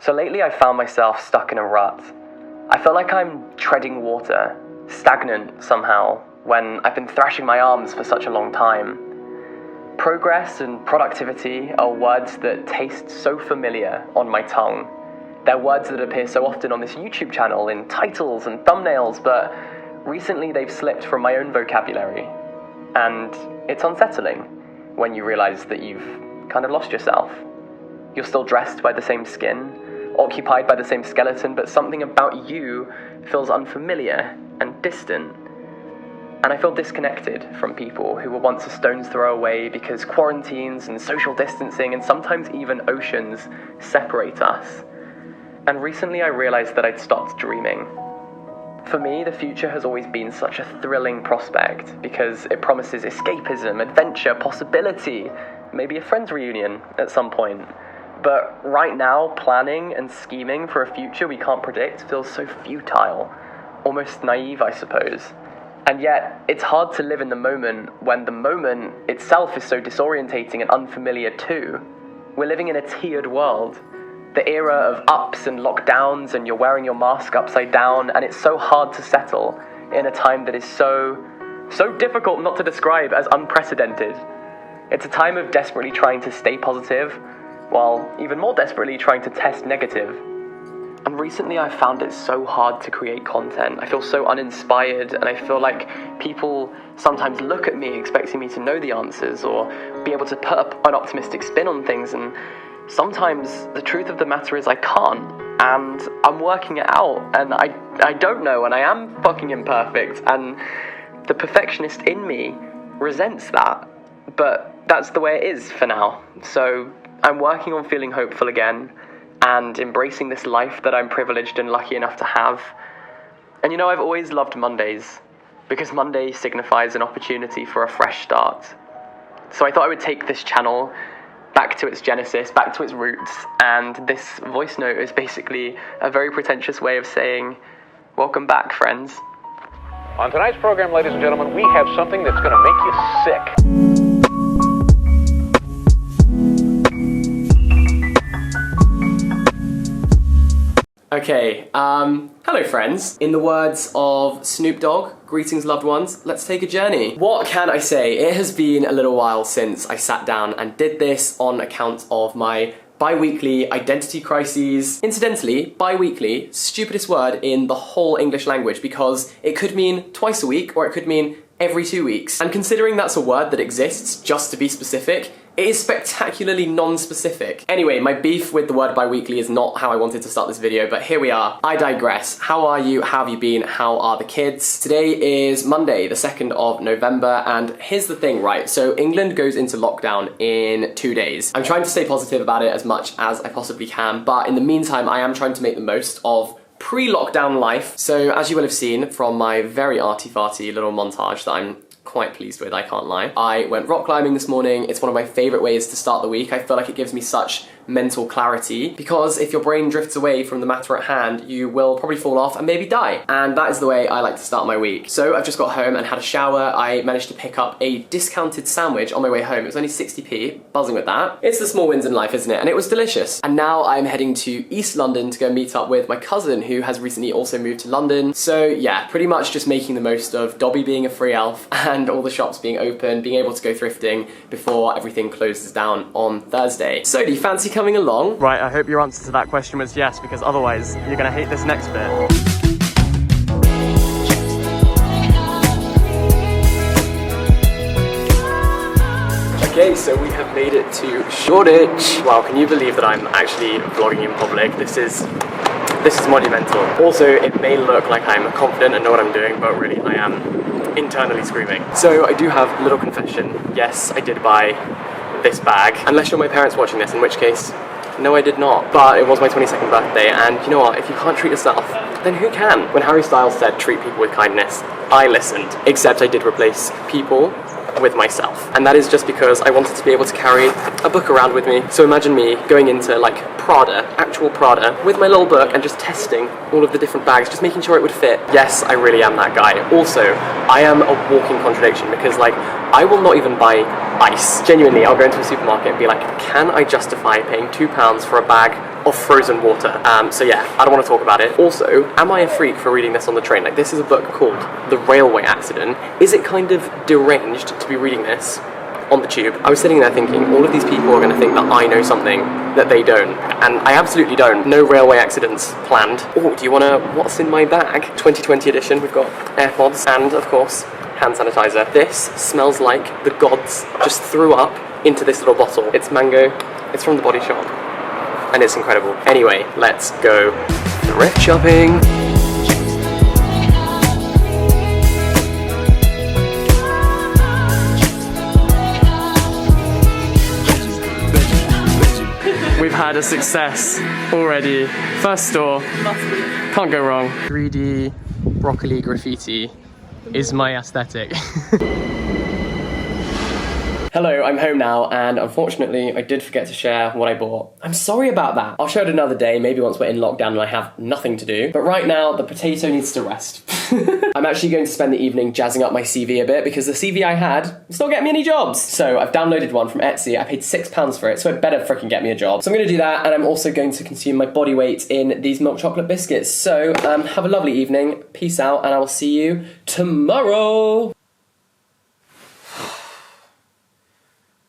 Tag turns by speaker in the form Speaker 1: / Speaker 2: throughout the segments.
Speaker 1: So lately I found myself stuck in a rut. I feel like I'm treading water, stagnant somehow, when I've been thrashing my arms for such a long time. Progress and productivity are words that taste so familiar on my tongue. They're words that appear so often on this YouTube channel in titles and thumbnails, but recently they've slipped from my own vocabulary. And it's unsettling when you realize that you've kind of lost yourself. You're still dressed by the same skin, occupied by the same skeleton, but something about you feels unfamiliar and distant. And I feel disconnected from people who were once a stone's throw away because quarantines and social distancing and sometimes even oceans separate us. And recently I realized that I'd stopped dreaming. For me, the future has always been such a thrilling prospect because it promises escapism, adventure, possibility, maybe a friends reunion at some point. But right now, planning and scheming for a future we can't predict feels so futile, almost naive, I suppose. And yet, it's hard to live in the moment when the moment itself is so disorientating and unfamiliar too. We're living in a tiered world. The era of ups and lockdowns, and you're wearing your mask upside down, and it's so hard to settle in a time that is so difficult not to describe as unprecedented. It's a time of desperately trying to stay positive, while even more desperately trying to test negative. And recently I found it so hard to create content. I feel so uninspired, and I feel like people sometimes look at me expecting me to know the answers or be able to put up an optimistic spin on things, and sometimes the truth of the matter is I can't, and I'm working it out, and I don't know, and I am fucking imperfect, and the perfectionist in me resents that, but that's the way it is for now. So I'm working on feeling hopeful again and embracing this life that I'm privileged and lucky enough to have. And you know, I've always loved Mondays because Monday signifies an opportunity for a fresh start. So I thought I would take this channel back to its genesis, back to its roots, and this voice note is basically a very pretentious way of saying, welcome back, friends.
Speaker 2: On tonight's program, ladies and gentlemen, we have something that's going to make you sick.
Speaker 1: Okay, hello friends. In the words of Snoop Dogg, greetings loved ones, let's take a journey. What can I say? It has been a little while since I sat down and did this on account of my bi-weekly identity crises. Incidentally, bi-weekly, stupidest word in the whole English language because it could mean twice a week or it could mean every 2 weeks. And considering that's a word that exists just to be specific, it is spectacularly non-specific. Anyway, my beef with the word bi-weekly is not how I wanted to start this video, but here we are. I digress. How are you? How have you been? How are the kids? Today is Monday, the 2nd of November, and here's the thing, right? So England goes into lockdown in 2 days. I'm trying to stay positive about it as much as I possibly can, but in the meantime, I am trying to make the most of pre-lockdown life. So as you will have seen from my very arty-farty little montage that I'm quite pleased with, I can't lie. I went rock climbing this morning. It's one of my favourite ways to start the week. I feel like it gives me such mental clarity because if your brain drifts away from the matter at hand, you will probably fall off and maybe die. And that is the way I like to start my week. So I've just got home and had a shower. I managed to pick up a discounted sandwich on my way home. It was only 60p, buzzing with that. It's the small wins in life, isn't it? And it was delicious. And now I'm heading to East London to go meet up with my cousin who has recently also moved to London. So yeah, pretty much just making the most of Dobby being a free elf and all the shops being open, being able to go thrifting before everything closes down on Thursday. So do you fancy coming along? Right, I hope your answer to that question was yes, because otherwise you're gonna hate this next bit. Okay, so we have made it to Shoreditch. Wow, can you believe that I'm actually vlogging in public? This is monumental. Also, it may look like I'm confident and know what I'm doing, but really I am internally screaming. So I do have a little confession. Yes, I did buy this bag. Unless you're my parents watching this, in which case, no I did not. But it was my 22nd birthday, and you know what, if you can't treat yourself, then who can? When Harry Styles said treat people with kindness, I listened. Except I did replace people with myself. And that is just because I wanted to be able to carry a book around with me. So imagine me going into like Prada, actual Prada, with my little book and just testing all of the different bags, just making sure it would fit. Yes, I really am that guy. Also, I am a walking contradiction because like, I will not even buy ice. Genuinely, I'll go into a supermarket and be like, can I justify paying £2 for a bag of frozen water. So yeah, I don't want to talk about it. Also, am I a freak for reading this on the train? Like, this is a book called The Railway Accident. Is it kind of deranged to be reading this on the tube? I was sitting there thinking, all of these people are going to think that I know something that they don't, and I absolutely don't. No railway accidents planned. Oh, do you want to, what's in my bag? 2020 edition, we've got AirPods and, of course, hand sanitizer. This smells like the gods just threw up into this little bottle. It's mango, it's from the Body Shop, and it's incredible. Anyway, let's go thrift shopping. We've had a success already. First store, can't go wrong. 3D broccoli graffiti is my aesthetic. Hello, I'm home now, and unfortunately I did forget to share what I bought. I'm sorry about that. I'll show it another day, maybe once we're in lockdown and I have nothing to do. But right now, the potato needs to rest. I'm actually going to spend the evening jazzing up my CV a bit because the CV I had is not getting me any jobs. So I've downloaded one from Etsy. I paid £6 for it, so it better freaking get me a job. So I'm going to do that, and I'm also going to consume my body weight in these milk chocolate biscuits. So have a lovely evening. Peace out, and I will see you tomorrow.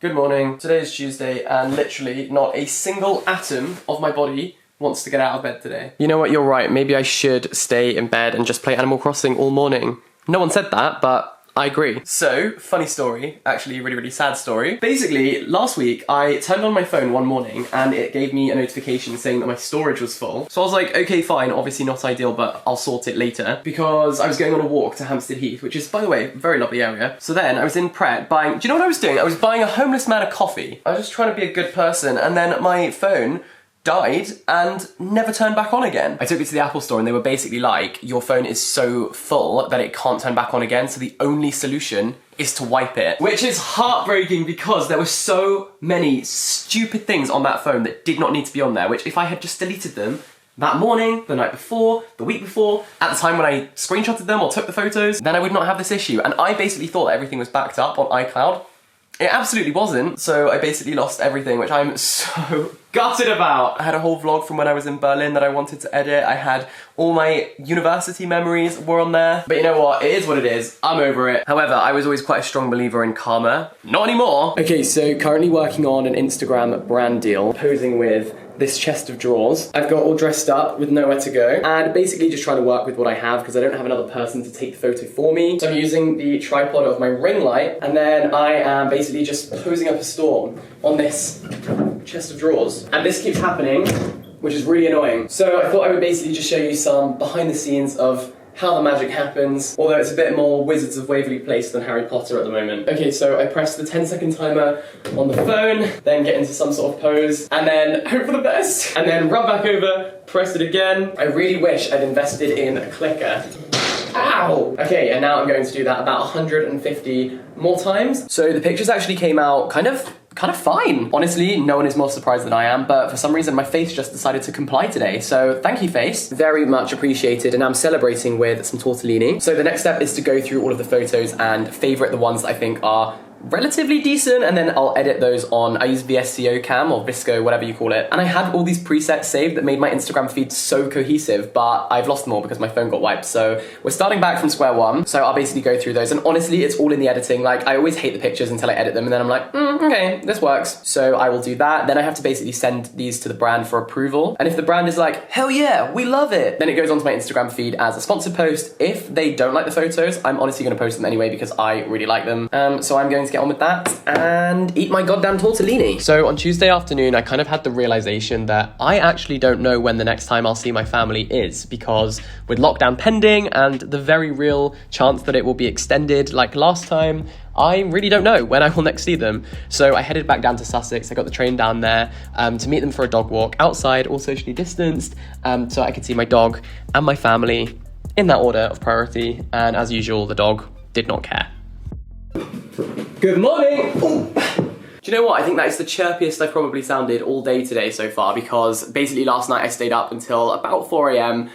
Speaker 1: Good morning. Today is Tuesday, and literally not a single atom of my body wants to get out of bed today. You know what, you're right. Maybe I should stay in bed and just play Animal Crossing all morning. No one said that, but I agree. So, funny story, actually a really, really sad story. Basically, last week I turned on my phone one morning and it gave me a notification saying that my storage was full. So I was like, okay, fine, obviously not ideal, but I'll sort it later. Because I was going on a walk to Hampstead Heath, which is, by the way, a very lovely area. So then I was in Pret buying, do you know what I was doing? I was buying a homeless man a coffee. I was just trying to be a good person, and then my phone died and never turned back on again. I took it to the Apple store and they were basically like, your phone is so full that it can't turn back on again, so the only solution is to wipe it. Which is heartbreaking because there were so many stupid things on that phone that did not need to be on there, which if I had just deleted them that morning, the night before, the week before, at the time when I screenshotted them or took the photos, then I would not have this issue. And I basically thought that everything was backed up on iCloud. It absolutely wasn't, so I basically lost everything, which I'm so gutted about. I had a whole vlog from when I was in Berlin that I wanted to edit. I had all my university memories were on there. But you know what? It is what it is. I'm over it. However, I was always quite a strong believer in karma. Not anymore. Okay, so currently working on an Instagram brand deal, posing with this chest of drawers. I've got all dressed up with nowhere to go, and basically just trying to work with what I have because I don't have another person to take the photo for me. So I'm using the tripod of my ring light, and then I am basically just posing up a storm on this chest of drawers. And this keeps happening, which is really annoying. So I thought I would basically just show you some behind the scenes of how the magic happens, although it's a bit more Wizards of Waverly Place than Harry Potter at the moment. Okay, so I press the 10-second timer on the phone, then get into some sort of pose, and then hope for the best, and then run back over, press it again. I really wish I'd invested in a clicker. Ow! Okay, and now I'm going to do that about 150 more times. So the pictures actually came out kind of fine. Honestly, no one is more surprised than I am, but for some reason my face just decided to comply today. So thank you, face. Very much appreciated, and I'm celebrating with some tortellini. So the next step is to go through all of the photos and favourite the ones that I think are relatively decent, and then I'll edit those on, I use VSCO Cam or Visco, whatever you call it. And I had all these presets saved that made my Instagram feed so cohesive, but I've lost them all because my phone got wiped. So we're starting back from square one. So I'll basically go through those, and honestly, it's all in the editing. Like, I always hate the pictures until I edit them, and then I'm like, okay, this works. So I will do that. Then I have to basically send these to the brand for approval. And if the brand is like, hell yeah, we love it, then it goes onto my Instagram feed as a sponsored post. If they don't like the photos, I'm honestly gonna post them anyway because I really like them. So I'm going to get on with that and eat my goddamn tortellini. So on Tuesday afternoon, I kind of had the realization that I actually don't know when the next time I'll see my family is, because with lockdown pending and the very real chance that it will be extended like last time, I really don't know when I will next see them. So I headed back down to Sussex. I got the train down there to meet them for a dog walk outside, all socially distanced, so I could see my dog and my family in that order of priority. And as usual, the dog did not care. Good morning! Ooh. Do you know what? I think that is the chirpiest I've probably sounded all day today so far, because basically last night I stayed up until about 4 a.m.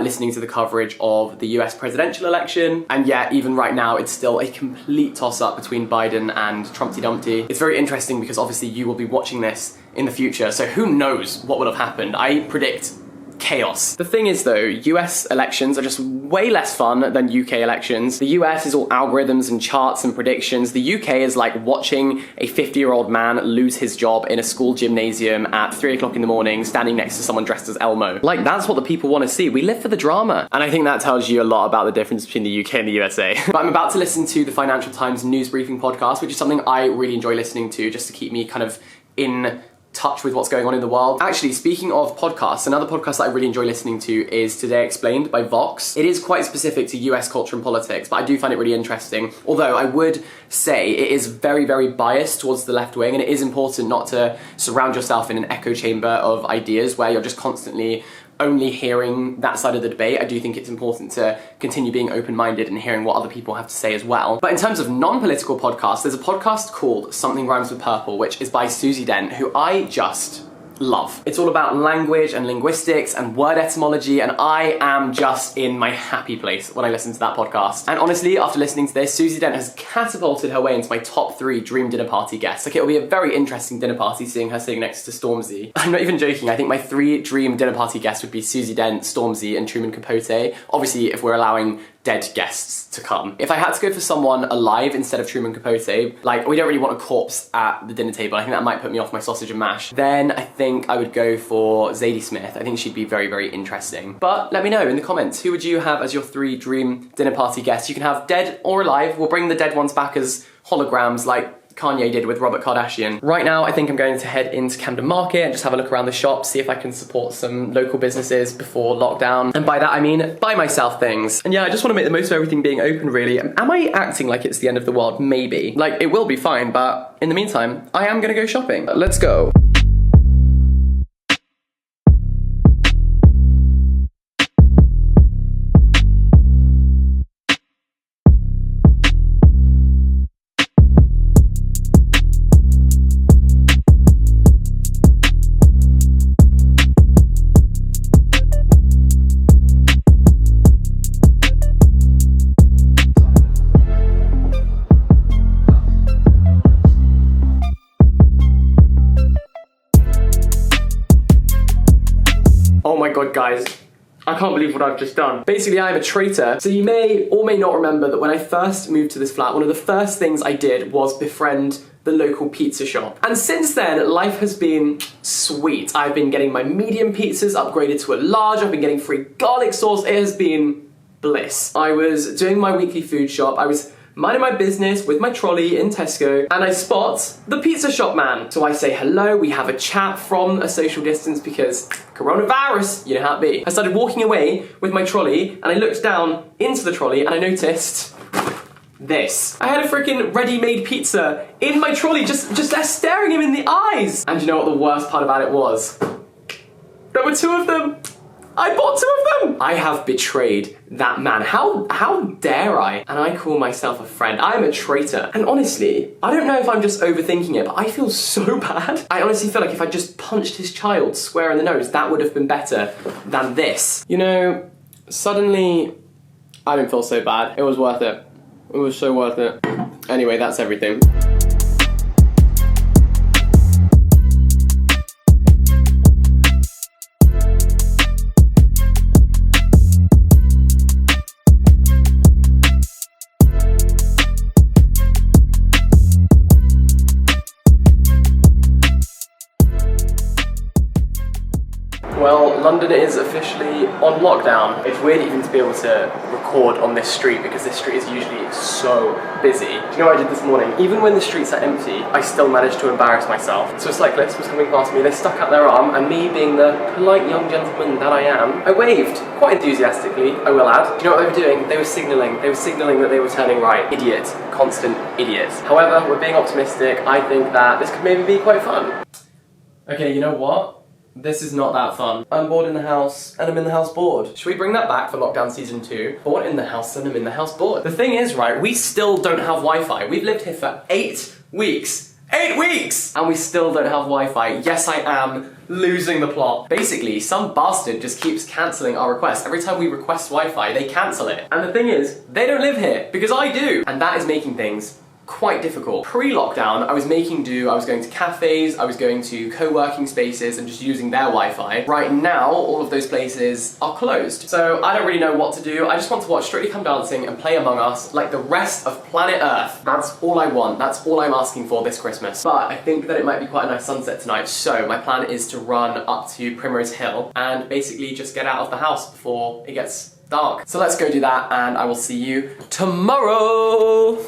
Speaker 1: Listening to the coverage of the US presidential election. And yeah, even right now, it's still a complete toss-up between Biden and Trumpty Dumpty. It's very interesting because obviously you will be watching this in the future, so who knows what will have happened. I predict chaos. The thing is though, US elections are just way less fun than UK elections. The US is all algorithms and charts and predictions. The UK is like watching a 50-year-old man lose his job in a school gymnasium at 3 o'clock in the morning, standing next to someone dressed as Elmo. Like, that's what the people want to see. We live for the drama. And I think that tells you a lot about the difference between the UK and the USA. But I'm about to listen to the Financial Times news briefing podcast, which is something I really enjoy listening to just to keep me kind of in touch with what's going on in the world. Actually, speaking of podcasts, another podcast that I really enjoy listening to is Today Explained by Vox. It is quite specific to US culture and politics, but I do find it really interesting. Although I would say it is very, very biased towards the left wing, and it is important not to surround yourself in an echo chamber of ideas where you're just constantly only hearing that side of the debate. I do think it's important to continue being open-minded and hearing what other people have to say as well. But in terms of non-political podcasts, there's a podcast called Something Rhymes with Purple, which is by Susie Dent, who I just love. It's all about language and linguistics and word etymology, and I am just in my happy place when I listen to that podcast. And honestly, after listening to this, Susie Dent has catapulted her way into my top 3 dream dinner party guests. Like, it'll be a very interesting dinner party seeing her sitting next to Stormzy. I'm not even joking. I think my 3 dream dinner party guests would be Susie Dent, Stormzy, and Truman Capote. Obviously, if we're allowing dead guests to come. If I had to go for someone alive instead of Truman Capote, like, we don't really want a corpse at the dinner table. I think that might put me off my sausage and mash. Then I think I would go for Zadie Smith. I think she'd be very, very interesting. But let me know in the comments, who would you have as your 3 dream dinner party guests? You can have dead or alive. We'll bring the dead ones back as holograms like Kanye did with Robert Kardashian. Right now, I think I'm going to head into Camden Market and just have a look around the shop, see if I can support some local businesses before lockdown. And by that, I mean buy myself things. And yeah, I just want to make the most of everything being open, really. Am I acting like it's the end of the world? Maybe. Like, it will be fine, but in the meantime, I am gonna go shopping. Let's go. Oh my god, guys. I can't believe what I've just done. Basically, I'm a traitor. So you may or may not remember that when I first moved to this flat, one of the first things I did was befriend the local pizza shop. And since then, life has been sweet. I've been getting my medium pizzas upgraded to a large. I've been getting free garlic sauce. It has been bliss. I was doing my weekly food shop. I was minding my business with my trolley in Tesco, and I spot the pizza shop man. So I say hello, we have a chat from a social distance because coronavirus, you know how it be. I started walking away with my trolley, and I looked down into the trolley and I noticed this. I had a freaking ready-made pizza in my trolley, just there staring him in the eyes. And you know what the worst part about it was? There were 2 of them. I bought 2 of them! I have betrayed that man. How dare I? And I call myself a friend. I'm a traitor. And honestly, I don't know if I'm just overthinking it, but I feel so bad. I honestly feel like if I just punched his child square in the nose, that would have been better than this. You know, suddenly, I don't feel so bad. It was worth it. It was so worth it. Anyway, that's everything. Well, London is officially on lockdown. It's weird even to be able to record on this street because this street is usually so busy. Do you know what I did this morning? Even when the streets are empty, I still managed to embarrass myself. So a cyclist was coming past me, they stuck out their arm, and me being the polite young gentleman that I am, I waved, quite enthusiastically, I will add. Do you know what they were doing? They were signalling that they were turning right. Idiot. Constant idiot. However, we're being optimistic. I think that this could maybe be quite fun. Okay, you know what? This is not that fun. I'm bored in the house, and I'm in the house bored. Should we bring that back for lockdown season 2? Bored in the house, and I'm in the house bored. The thing is, right, we still don't have Wi-Fi. We've lived here for 8 weeks, 8 weeks! And we still don't have Wi-Fi. Yes, I am losing the plot. Basically, some bastard just keeps cancelling our request. Every time we request Wi-Fi, they cancel it. And the thing is, they don't live here, because I do. And that is making things quite difficult. Pre-lockdown, I was making do, I was going to cafes, I was going to co-working spaces and just using their Wi-Fi. Right now, all of those places are closed. So I don't really know what to do. I just want to watch Strictly Come Dancing and play Among Us like the rest of planet Earth. That's all I want. That's all I'm asking for this Christmas. But I think that it might be quite a nice sunset tonight, so my plan is to run up to Primrose Hill and basically just get out of the house before it gets dark. So let's go do that, and I will see you tomorrow!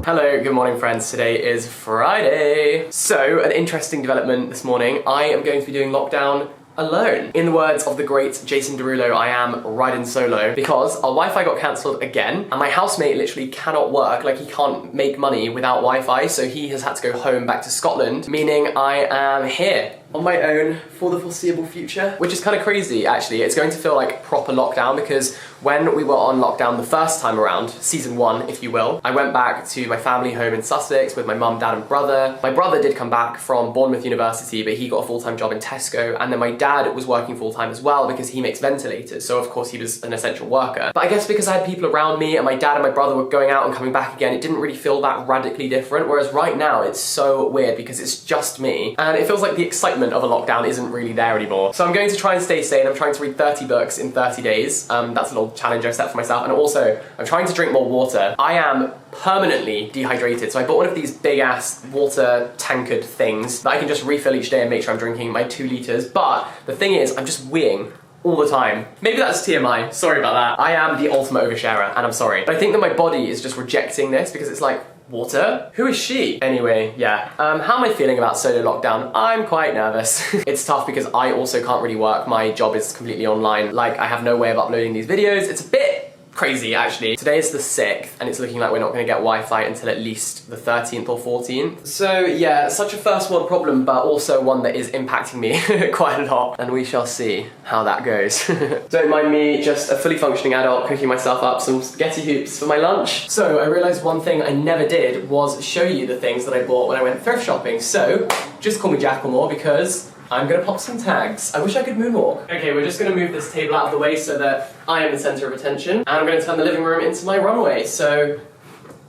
Speaker 1: Hello, good morning friends. Today is Friday. So, an interesting development this morning. I am going to be doing lockdown alone. In the words of the great Jason Derulo, I am riding solo because our Wi-Fi got cancelled again and my housemate literally cannot work, like he can't make money without Wi-Fi, so he has had to go home back to Scotland, meaning I am here on my own for the foreseeable future, which is kind of crazy actually. It's going to feel like proper lockdown because when we were on lockdown the first time around, season 1 if you will, I went back to my family home in Sussex with my mum, dad and brother. My brother did come back from Bournemouth University, but he got a full-time job in Tesco, and then my dad was working full-time as well because he makes ventilators, so of course he was an essential worker. But I guess because I had people around me and my dad and my brother were going out and coming back again, it didn't really feel that radically different, whereas right now it's so weird because it's just me, and it feels like the excitement of a lockdown isn't really there anymore. So I'm going to try and stay sane. I'm trying to read 30 books in 30 days. That's a little challenge I set for myself, and also I'm trying to drink more water. I am permanently dehydrated, so I bought one of these big ass water tankard things that I can just refill each day and make sure I'm drinking my 2 litres, but the thing is, I'm just weeing all the time. Maybe that's TMI, sorry about that. I am the ultimate oversharer, and I'm sorry. But I think that my body is just rejecting this because it's like, water? Who is she? Anyway, yeah. How am I feeling about solo lockdown? I'm quite nervous. It's tough because I also can't really work. My job is completely online. Like, I have no way of uploading these videos. It's a bit crazy actually. Today is the 6th and it's looking like we're not going to get Wi-Fi until at least the 13th or 14th. So yeah, such a first world problem, but also one that is impacting me quite a lot, and we shall see how that goes. Don't mind me, just a fully functioning adult cooking myself up some spaghetti hoops for my lunch. So I realised one thing I never did was show you the things that I bought when I went thrift shopping, so just call me Jacklemore because I'm gonna pop some tags. I wish I could moonwalk. Okay, we're just gonna move this table out of the way so that I am the centre of attention, and I'm gonna turn the living room into my runway. So,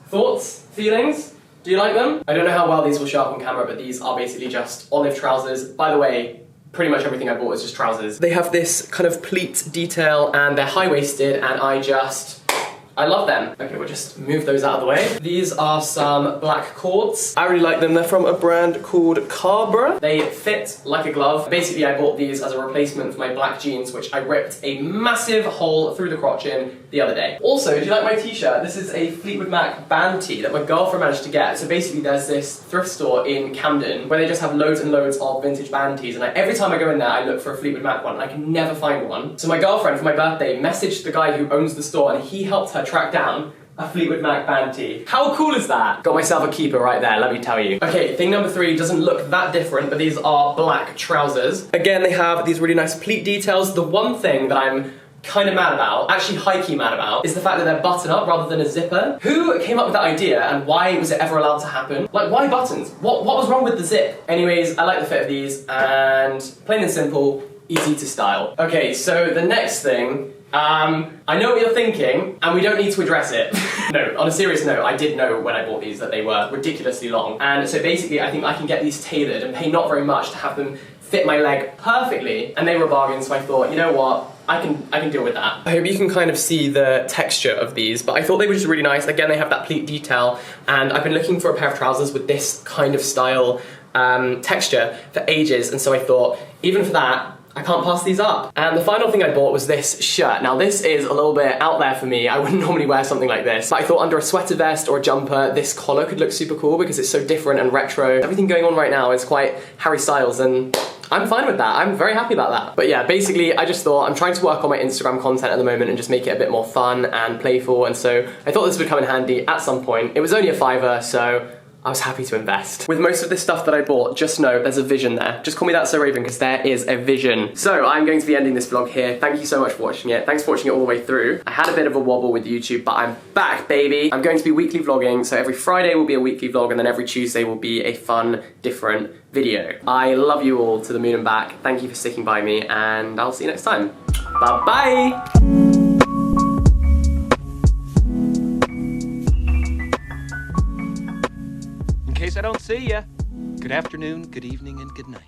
Speaker 1: thoughts? Feelings? Do you like them? I don't know how well these will show up on camera, but these are basically just olive trousers. By the way, pretty much everything I bought is just trousers. They have this kind of pleat detail and they're high-waisted, and I love them. Okay, we'll just move those out of the way. These are some black cords. I really like them. They're from a brand called Cabra. They fit like a glove. Basically, I bought these as a replacement for my black jeans, which I ripped a massive hole through the crotch in the other day. Also, do you like my t-shirt? This is a Fleetwood Mac band tee that my girlfriend managed to get. So basically, there's this thrift store in Camden where they just have loads and loads of vintage band tees, and every time I go in there, I look for a Fleetwood Mac one, and I can never find one. So my girlfriend, for my birthday, messaged the guy who owns the store, and he helped her track down a Fleetwood Mac band tee. How cool is that? Got myself a keeper right there, let me tell you. Okay, thing number 3 doesn't look that different, but these are black trousers. Again, they have these really nice pleat details. The one thing that I'm kind of mad about, actually high-key mad about, is the fact that they're button up rather than a zipper. Who came up with that idea, and why was it ever allowed to happen? Like, why buttons? What was wrong with the zip? Anyways, I like the fit of these, and plain and simple, easy to style. Okay, so the next thing, I know what you're thinking, and we don't need to address it. No, on a serious note, I did know when I bought these that they were ridiculously long, and so basically I think I can get these tailored and pay not very much to have them fit my leg perfectly, and they were a bargain, so I thought, you know what, I can deal with that. I hope you can kind of see the texture of these, but I thought they were just really nice. Again, they have that pleat detail, and I've been looking for a pair of trousers with this kind of style texture for ages, and so I thought, even for that, I can't pass these up. And the final thing I bought was this shirt. Now this is a little bit out there for me. I wouldn't normally wear something like this, but I thought under a sweater vest or a jumper, this collar could look super cool because it's so different and retro. Everything going on right now is quite Harry Styles, and I'm fine with that. I'm very happy about that. But yeah, basically I just thought I'm trying to work on my Instagram content at the moment and just make it a bit more fun and playful, and so I thought this would come in handy at some point. It was only a £5, so I was happy to invest. With most of this stuff that I bought, just know there's a vision there. Just call me That's So Raven, because there is a vision. So I'm going to be ending this vlog here. Thank you so much for watching it. Thanks for watching it all the way through. I had a bit of a wobble with YouTube, but I'm back, baby. I'm going to be weekly vlogging, so every Friday will be a weekly vlog, and then every Tuesday will be a fun, different video. I love you all to the moon and back. Thank you for sticking by me, and I'll see you next time. Bye-bye!
Speaker 3: In case I don't see ya, good afternoon, good evening, and good night.